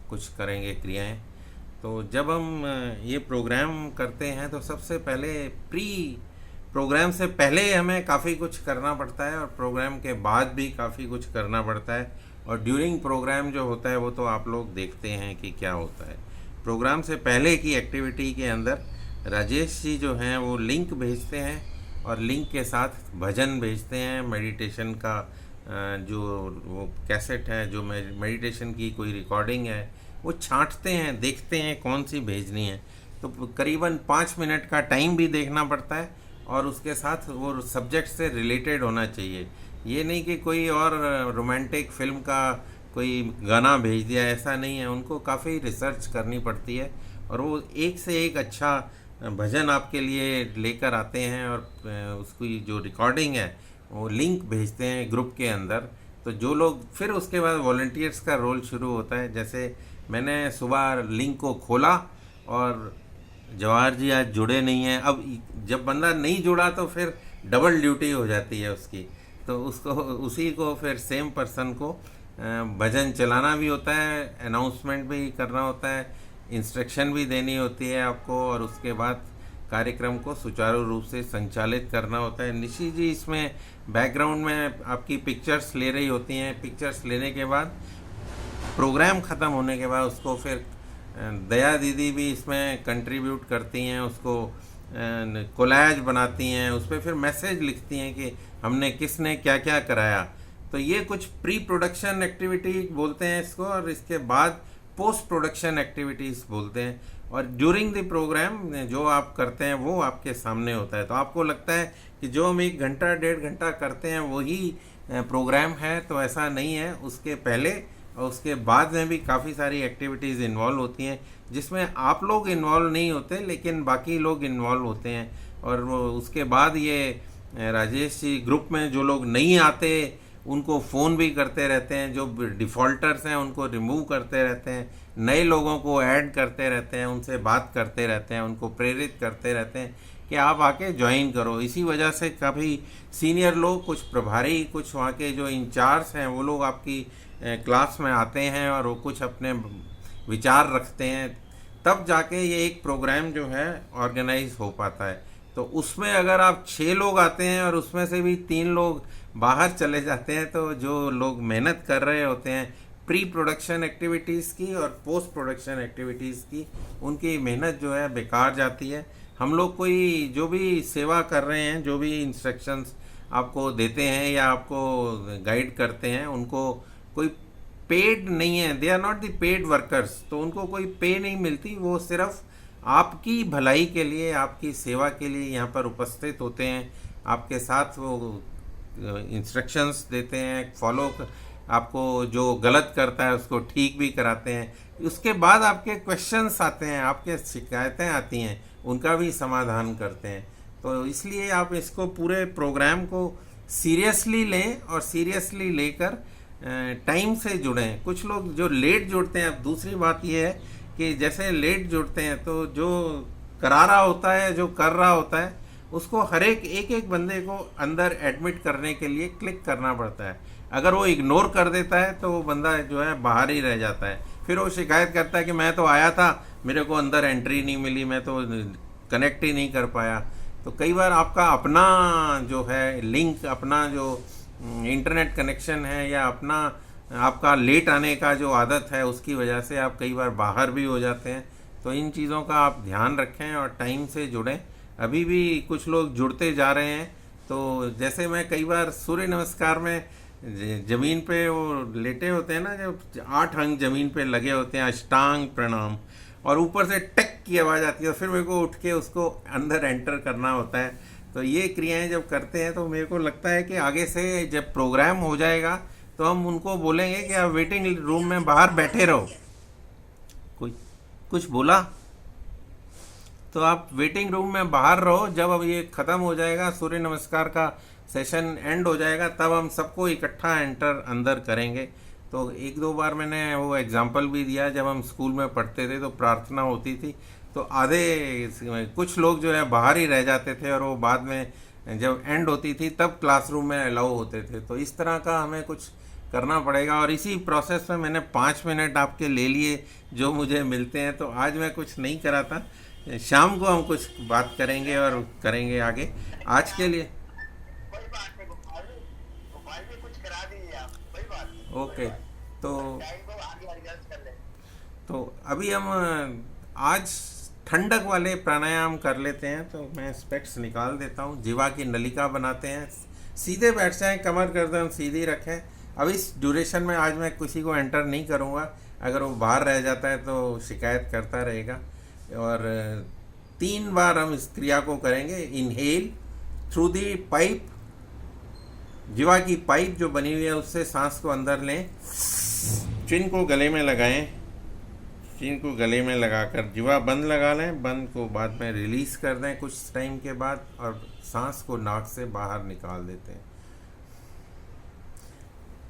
कुछ करेंगे क्रियाएं। तो जब हम ये प्रोग्राम करते हैं तो सबसे पहले प्री प्रोग्राम से पहले हमें काफ़ी कुछ करना पड़ता है और प्रोग्राम के बाद भी काफ़ी कुछ करना पड़ता है। और ड्यूरिंग प्रोग्राम जो होता है वो तो आप लोग देखते हैं कि क्या होता है। प्रोग्राम से पहले की एक्टिविटी के अंदर राजेश जी जो हैं वो लिंक भेजते हैं और लिंक के साथ भजन भेजते हैं, मेडिटेशन का जो वो कैसेट है, जो मेडिटेशन की कोई रिकॉर्डिंग है, वो छांटते हैं, देखते हैं कौन सी भेजनी है। तो करीबन 5 मिनट का टाइम भी देखना पड़ता है और उसके साथ वो सब्जेक्ट से रिलेटेड होना चाहिए। ये नहीं कि कोई और रोमांटिक फिल्म का कोई गाना भेज दिया, ऐसा नहीं है। उनको काफ़ी रिसर्च करनी पड़ती है और वो एक से एक अच्छा भजन आपके लिए लेकर आते हैं और उसकी जो रिकॉर्डिंग है वो लिंक भेजते हैं ग्रुप के अंदर। तो जो लोग फिर उसके बाद वॉलंटियर्स का रोल शुरू होता है। जैसे मैंने सुबह लिंक को खोला और जवाहर जी आज जुड़े नहीं हैं। अब जब बंदा नहीं जुड़ा तो फिर डबल ड्यूटी हो जाती है उसकी। तो उसको उसी को फिर सेम पर्सन को भजन चलाना भी होता है, अनाउंसमेंट भी करना होता है, इंस्ट्रक्शन भी देनी होती है आपको और उसके बाद कार्यक्रम को सुचारू रूप से संचालित करना होता है। निशी जी इसमें बैकग्राउंड में आपकी पिक्चर्स ले रही होती हैं। पिक्चर्स लेने के बाद प्रोग्राम ख़त्म होने के बाद उसको फिर दया दीदी भी इसमें कंट्रीब्यूट करती हैं, उसको कोलैज बनाती हैं, उस पर फिर मैसेज लिखती हैं कि हमने किसने क्या क्या कराया। तो ये कुछ प्री प्रोडक्शन एक्टिविटी बोलते हैं इसको और इसके बाद पोस्ट प्रोडक्शन एक्टिविटीज़ बोलते हैं। और ड्यूरिंग द प्रोग्राम जो आप करते हैं वो आपके सामने होता है। तो आपको लगता है कि जो हम 1 घंटा 1.5 घंटा करते हैं वही प्रोग्राम है, तो ऐसा नहीं है। उसके पहले और उसके बाद में भी काफ़ी सारी एक्टिविटीज़ इन्वॉल्व होती हैं जिसमें आप लोग इन्वॉल्व नहीं होते लेकिन बाकी लोग इन्वॉल्व होते हैं। और वो उसके बाद ये राजेश जी ग्रुप में जो लोग नहीं आते उनको फ़ोन भी करते रहते हैं, जो डिफ़ॉल्टर्स हैं उनको रिमूव करते रहते हैं, नए लोगों को ऐड करते रहते हैं, उनसे बात करते रहते हैं, उनको प्रेरित करते रहते हैं कि आप आके ज्वाइन करो। इसी वजह से काफ़ी सीनियर लोग, कुछ प्रभारी, कुछ वहाँ के जो इंचार्ज हैं वो लोग आपकी क्लास में आते हैं और वो कुछ अपने विचार रखते हैं, तब जाके ये एक प्रोग्राम जो है ऑर्गेनाइज हो पाता है। तो उसमें अगर आप 6 लोग आते हैं और उसमें से भी 3 लोग बाहर चले जाते हैं तो जो लोग मेहनत कर रहे होते हैं प्री प्रोडक्शन एक्टिविटीज़ की और पोस्ट प्रोडक्शन एक्टिविटीज़ की, उनकी मेहनत जो है बेकार जाती है। हम लोग कोई जो भी सेवा कर रहे हैं, जो भी इंस्ट्रक्शंस आपको देते हैं या आपको गाइड करते हैं, उनको कोई पेड नहीं है, they are not the paid workers. तो उनको कोई पे नहीं मिलती, वो सिर्फ आपकी भलाई के लिए, आपकी सेवा के लिए यहाँ पर उपस्थित होते हैं। आपके साथ वो इंस्ट्रक्शंस देते हैं, आपको जो गलत करता है उसको ठीक भी कराते हैं। उसके बाद आपके क्वेश्चंस आते हैं, आपके शिकायतें आती हैं, उनका भी समाधान करते हैं। तो इसलिए आप इसको पूरे प्रोग्राम को सीरियसली लें और सीरियसली लेकर टाइम से जुड़ें। कुछ लोग जो लेट जुड़ते हैं, अब दूसरी बात यह है कि जैसे लेट जुड़ते हैं तो जो करा रहा होता है, जो कर रहा होता है, उसको हर एक बंदे को अंदर एडमिट करने के लिए क्लिक करना पड़ता है। अगर वो इग्नोर कर देता है तो वो बंदा जो है बाहर ही रह जाता है। फिर वो शिकायत करता है कि मैं तो आया था, मेरे को अंदर एंट्री नहीं मिली, मैं तो कनेक्ट ही नहीं कर पाया। तो कई बार आपका अपना जो है लिंक, अपना जो इंटरनेट कनेक्शन है या अपना आपका लेट आने का जो आदत है, उसकी वजह से आप कई बार बाहर भी हो जाते हैं। तो इन चीज़ों का आप ध्यान रखें और टाइम से जुड़ें। अभी भी कुछ लोग जुड़ते जा रहे हैं। तो जैसे मैं कई बार सूर्य नमस्कार में ज़मीन पे वो लेटे होते हैं ना, जब 8 अंग ज़मीन पे लगे होते हैं, अष्टांग प्रणाम, और ऊपर से टक की आवाज़ आती है, फिर मेरे को उठ के उसको अंदर एंटर करना होता है। तो ये क्रियाएं जब करते हैं तो मेरे को लगता है कि आगे से जब प्रोग्राम हो जाएगा तो हम उनको बोलेंगे कि आप वेटिंग रूम में बाहर बैठे रहो। कोई कुछ बोला तो आप वेटिंग रूम में बाहर रहो। जब अब ये ख़त्म हो जाएगा, सूर्य नमस्कार का सेशन एंड हो जाएगा, तब हम सबको इकट्ठा एंटर अंदर करेंगे। तो 1-2 बार मैंने वो एग्जांपल भी दिया, जब हम स्कूल में पढ़ते थे तो प्रार्थना होती थी तो कुछ लोग जो है बाहर ही रह जाते थे और वो बाद में जब एंड होती थी तब क्लासरूम में अलाउ होते थे। तो इस तरह का हमें कुछ करना पड़ेगा। और इसी प्रोसेस में मैंने 5 मिनट आपके ले लिए जो मुझे मिलते हैं। तो आज मैं कुछ नहीं करा था, शाम को हम कुछ बात करेंगे और करेंगे आगे। आज के लिए कोई बात नहीं, घुमाई भी कुछ करा दीजिए आप, कोई बात नहीं, कोई ओके। बात नहीं। तो टाइम को आगे एडजस्ट कर लेंगे। तो अभी हम आज ठंडक वाले प्राणायाम कर लेते हैं। तो मैं स्पेक्स निकाल देता हूँ, जीवा की नलिका बनाते हैं। सीधे बैठ जाएं, कमर गर्दन सीधी रखें। अब इस ड्यूरेशन में आज मैं किसी को एंटर नहीं करूँगा, अगर वो बाहर रह जाता है तो शिकायत करता रहेगा। और 3 बार हम इस क्रिया को करेंगे। इनहेल थ्रू दी पाइप, जीवा की पाइप जो बनी हुई है उससे सांस को अंदर लें, चिन को गले में लगाएं, चिन को गले में लगाकर जीवा बंद लगा लें, बंद को बाद में रिलीज कर दें कुछ टाइम के बाद, और सांस को नाक से बाहर निकाल देते हैं।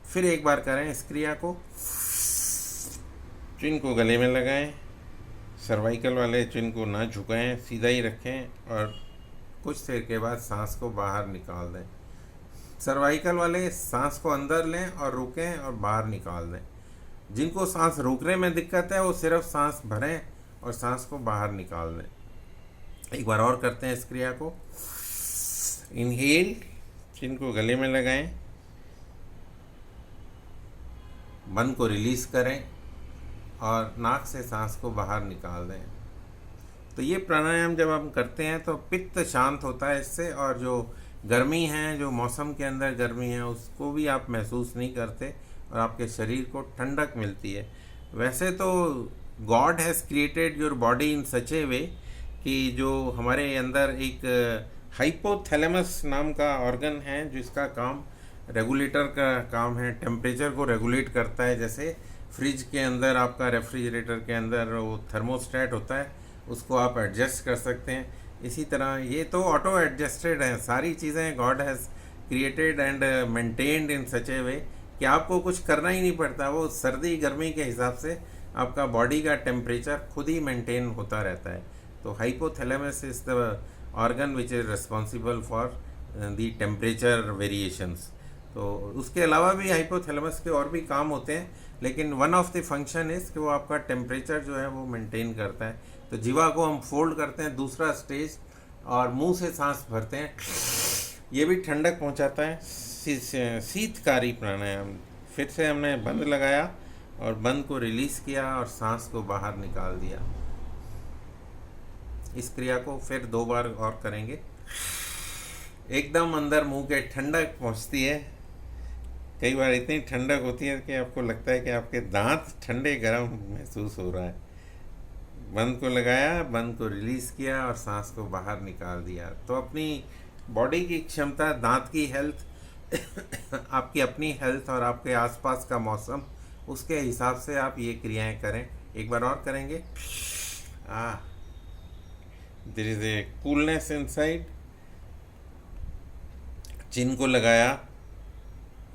फिर एक बार करें इस क्रिया को। चिन को गले में लगाएं, सर्वाइकल वाले चिन को ना झुकाएं, सीधा ही रखें और कुछ देर के बाद सांस को बाहर निकाल दें। सर्वाइकल वाले सांस को अंदर लें और रुकें और बाहर निकाल दें। जिनको सांस रोकने में दिक्कत है वो सिर्फ सांस भरें और सांस को बाहर निकाल दें। एक बार और करते हैं इस क्रिया को। इनहेल, चिन को गले में लगाएं, बंद को रिलीज करें और नाक से सांस को बाहर निकाल दें। तो ये प्राणायाम जब हम करते हैं तो पित्त शांत होता है इससे, और जो गर्मी है, जो मौसम के अंदर गर्मी है, उसको भी आप महसूस नहीं करते और आपके शरीर को ठंडक मिलती है। वैसे तो God has created your body in such a way कि जो हमारे अंदर एक हाइपोथैलेमस नाम का ऑर्गन है जिसका काम रेगुलेटर का काम है, टेम्परेचर को रेगुलेट करता है। जैसे फ्रिज के अंदर आपका, रेफ्रिजरेटर के अंदर वो थर्मोस्टेट होता है, उसको आप एडजस्ट कर सकते हैं। इसी तरह ये तो ऑटो एडजस्टेड है, सारी चीज़ें God has created and maintained in such a way कि आपको कुछ करना ही नहीं पड़ता। वो सर्दी गर्मी के हिसाब से आपका बॉडी का टेम्परेचर खुद ही मेंटेन होता रहता है। तो hypothalamus is the organ which is responsible for the temperature variations. तो उसके अलावा भी हाइपोथैलेमस के और भी काम होते हैं, लेकिन one of the function is कि वो आपका टेम्परेचर जो है वो मेंटेन करता है। तो जीवा को हम फोल्ड करते हैं, दूसरा स्टेज, और मुंह से सांस भरते हैं। ये भी ठंडक पहुंचाता है। शीतकारी प्राणायाम। फिर से हमने बंद लगाया और बंद को रिलीज़ किया और सांस को बाहर निकाल दिया। इस क्रिया को फिर 2 बार और करेंगे। एकदम अंदर मुंह के ठंडक पहुंचती है। कई बार इतनी ठंडक होती है कि आपको लगता है कि आपके दांत ठंडे गर्म महसूस हो रहा है। बंद को लगाया, बंद को रिलीज़ किया और सांस को बाहर निकाल दिया। तो अपनी बॉडी की क्षमता, दांत की हेल्थ, आपकी अपनी हेल्थ और आपके आसपास का मौसम, उसके हिसाब से आप ये क्रियाएं करें। एक बार और करेंगे। There is a coolness inside. Chin को लगाया,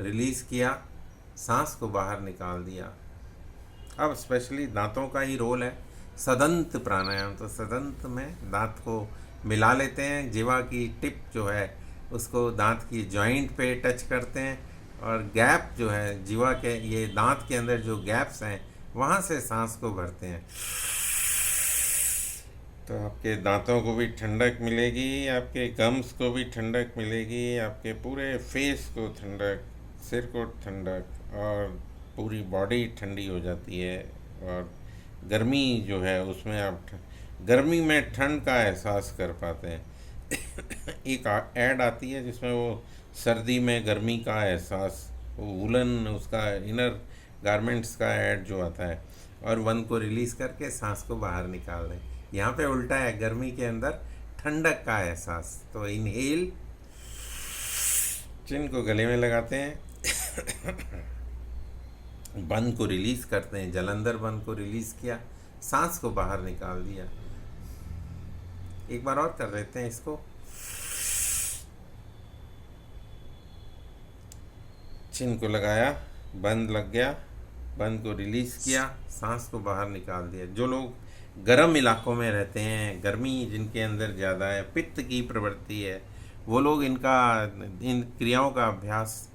रिलीज़ किया, सांस को बाहर निकाल दिया। अब स्पेशली दांतों का ही रोल है। सदंत प्राणायाम, तो सदंत में दांत को मिला लेते हैं, जीवा की टिप जो है उसको दांत की जॉइंट पे टच करते हैं, और गैप जो है जीवा के, ये दांत के अंदर जो गैप्स हैं वहाँ से सांस को भरते हैं। तो आपके दांतों को भी ठंडक मिलेगी, आपके गम्स को भी ठंडक मिलेगी, आपके पूरे फेस को ठंडक, सिर को ठंडक, और पूरी बॉडी ठंडी हो जाती है। और गर्मी जो है उसमें आप गर्मी में ठंड का एहसास कर पाते हैं। एक ऐड आती है जिसमें वो सर्दी में गर्मी का एहसास, वो वुलन उसका इनर गारमेंट्स का ऐड जो आता है, और वन को रिलीज़ करके सांस को बाहर निकाल दें। यहाँ पे उल्टा है, गर्मी के अंदर ठंडक का एहसास। तो इनहेल, चिन को गले में लगाते हैं, बंद को रिलीज़ करते हैं, जलंधर बंद को रिलीज़ किया, सांस को बाहर निकाल दिया। एक बार और कर देते हैं इसको। चिन को लगाया, बंद लग गया, बंद को रिलीज़ किया, सांस को बाहर निकाल दिया। जो लोग गर्म इलाकों में रहते हैं, गर्मी जिनके अंदर ज़्यादा है, पित्त की प्रवृत्ति है, वो लोग इन क्रियाओं का अभ्यास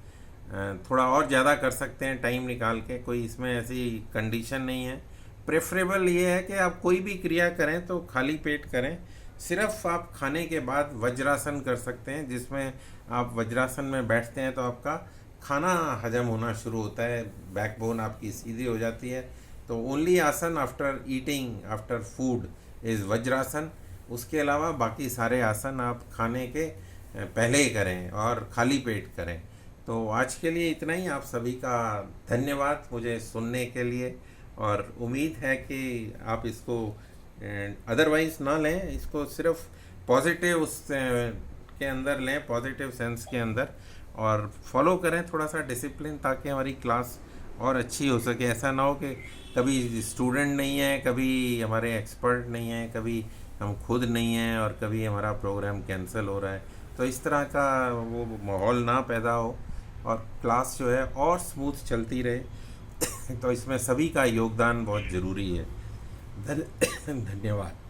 थोड़ा और ज़्यादा कर सकते हैं टाइम निकाल के, कोई इसमें ऐसी कंडीशन नहीं है। प्रेफरेबल ये है कि आप कोई भी क्रिया करें तो खाली पेट करें। सिर्फ आप खाने के बाद वज्रासन कर सकते हैं, जिसमें आप वज्रासन में बैठते हैं तो आपका खाना हजम होना शुरू होता है, बैकबोन आपकी सीधी हो जाती है। तो ओनली आसन after eating, after food is vajrasana. उसके अलावा बाकी सारे आसन आप खाने के पहले ही करें और खाली पेट करें। तो आज के लिए इतना ही। आप सभी का धन्यवाद मुझे सुनने के लिए, और उम्मीद है कि आप इसको अदरवाइज ना लें, इसको सिर्फ पॉजिटिव उस के अंदर लें, पॉजिटिव सेंस के अंदर, और फॉलो करें थोड़ा सा डिसिप्लिन, ताकि हमारी क्लास और अच्छी हो सके। ऐसा ना हो कि कभी स्टूडेंट नहीं है, कभी हमारे एक्सपर्ट नहीं है, कभी हम खुद नहीं हैं, और कभी हमारा प्रोग्राम कैंसिल हो रहा है। तो इस तरह का वो माहौल ना पैदा हो, और क्लास जो है और स्मूथ चलती रहे। तो इसमें सभी का योगदान बहुत ज़रूरी है। धन्यवाद।